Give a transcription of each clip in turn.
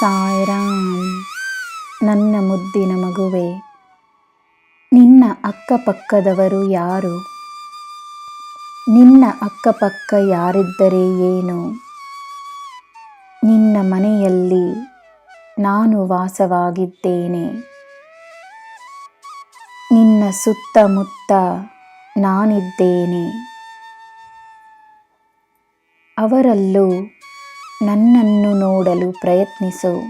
ಸಾಯಿರಾಮ್. ನನ್ನ ಮುದ್ದಿನ ಮಗುವೆ, ನಿನ್ನ ಅಕ್ಕಪಕ್ಕದವರು ಯಾರು? ನಿನ್ನ ಅಕ್ಕಪಕ್ಕ ಯಾರಿದ್ದರೆ ಏನು? ನಿನ್ನ ಮನೆಯಲ್ಲಿ ನಾನು ವಾಸವಾಗಿದ್ದೇನೆ. ನಿನ್ನ ಸುತ್ತಮುತ್ತ ನಾನಿದ್ದೇನೆ. ಅವರಲ್ಲೂ ನನ್ನನ್ನು ನೋಡಲು ಪ್ರಯತ್ನಿಸು.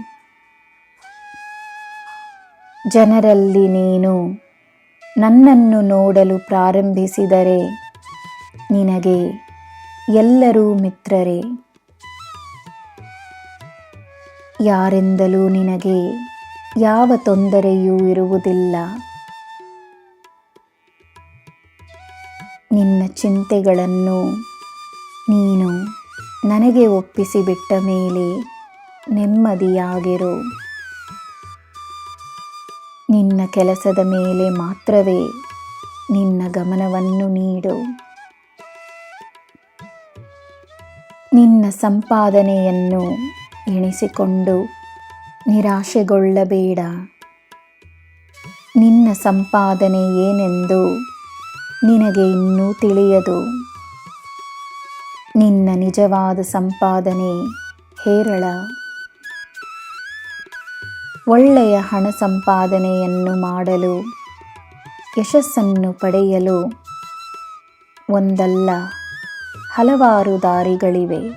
ಜನರಲ್ಲಿ ನೀನು ನನ್ನನ್ನು ನೋಡಲು ಪ್ರಾರಂಭಿಸಿದರೆ ನಿನಗೆ ಎಲ್ಲರೂ ಮಿತ್ರರೇ. ಯಾರಿಂದಲೂ ನಿನಗೆ ಯಾವ ತೊಂದರೆಯೂ ಇರುವುದಿಲ್ಲ. ನಿನ್ನ ಚಿಂತೆಗಳನ್ನು ನೀನು ನನಗೆ ಒಪ್ಪಿಸಿಬಿಟ್ಟ ಮೇಲೆ ನೆಮ್ಮದಿಯಾಗಿರು. ನಿನ್ನ ಕೆಲಸದ ಮೇಲೆ ಮಾತ್ರವೇ ನಿನ್ನ ಗಮನವನ್ನು ನೀಡು. ನಿನ್ನ ಸಂಪಾದನೆಯನ್ನು ಎಣಿಸಿಕೊಂಡು ನಿರಾಶೆಗೊಳ್ಳಬೇಡ. ನಿನ್ನ ಸಂಪಾದನೆ ಏನೆಂದು ನಿನಗೆ ಇನ್ನೂ ತಿಳಿಯದು. ನಿನ್ನ ನಿಜವಾದ ಸಂಪಾದನೆ ಹೇರಳ. ಒಳ್ಳೆಯ ಹಣ ಸಂಪಾದನೆಯನ್ನು ಮಾಡಲು, ಯಶಸ್ಸನ್ನು ಪಡೆಯಲು ಒಂದಲ್ಲ ಹಲವಾರು ದಾರಿಗಳಿವೆ,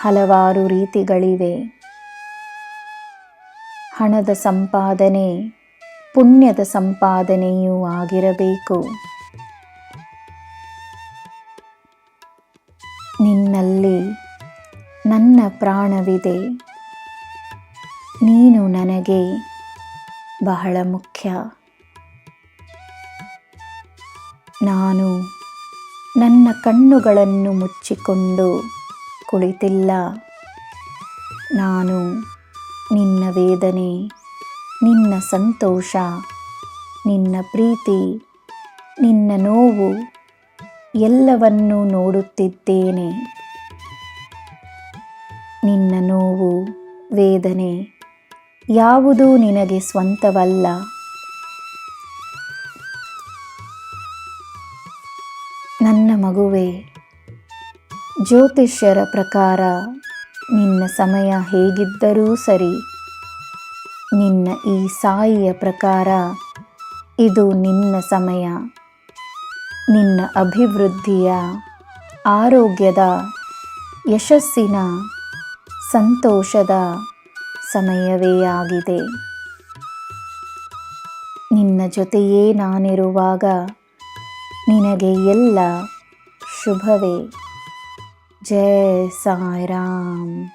ಹಲವಾರು ರೀತಿಗಳಿವೆ. ಹಣದ ಸಂಪಾದನೆ ಪುಣ್ಯದ ಸಂಪಾದನೆಯೂ ಆಗಿರಬೇಕು. ನಿನ್ನಲ್ಲಿ ನನ್ನ ಪ್ರಾಣವಿದೆ. ನೀನು ನನಗೆ ಬಹಳ ಮುಖ್ಯ. ನಾನು ನನ್ನ ಕಣ್ಣುಗಳನ್ನು ಮುಚ್ಚಿಕೊಂಡು ಕುಳಿತಿಲ್ಲ. ನಾನು ನಿನ್ನ ವೇದನೆ, ನಿನ್ನ ಸಂತೋಷ, ನಿನ್ನ ಪ್ರೀತಿ, ನಿನ್ನ ನೋವು ಎಲ್ಲವನ್ನೂ ನೋಡುತ್ತಿದ್ದೇನೆ. ನಿನ್ನ ನೋವು, ವೇದನೆ ಯಾವುದೂ ನಿನಗೆ ಸ್ವಂತವಲ್ಲ. ನನ್ನ ಮಗುವೆ, ಜ್ಯೋತಿಷ್ಯರ ಪ್ರಕಾರ ನಿನ್ನ ಸಮಯ ಹೇಗಿದ್ದರೂ ಸರಿ, ನಿನ್ನ ಈ ಸಾಯಿಯ ಪ್ರಕಾರ ಇದು ನಿನ್ನ ಸಮಯ. ನಿನ್ನ ಅಭಿವೃದ್ಧಿಯ, ಆರೋಗ್ಯದ, ಯಶಸ್ಸಿನ, ಸಂತೋಷದ ಸಮಯವೇ ಆಗಿದೆ. ನಿನ್ನ ಜೊತೆಯೇ ನಾನಿರುವಾಗ ನಿನಗೆ ಎಲ್ಲ ಶುಭವೇ. ಜೈ ಸಾಯಿರಾಮ್.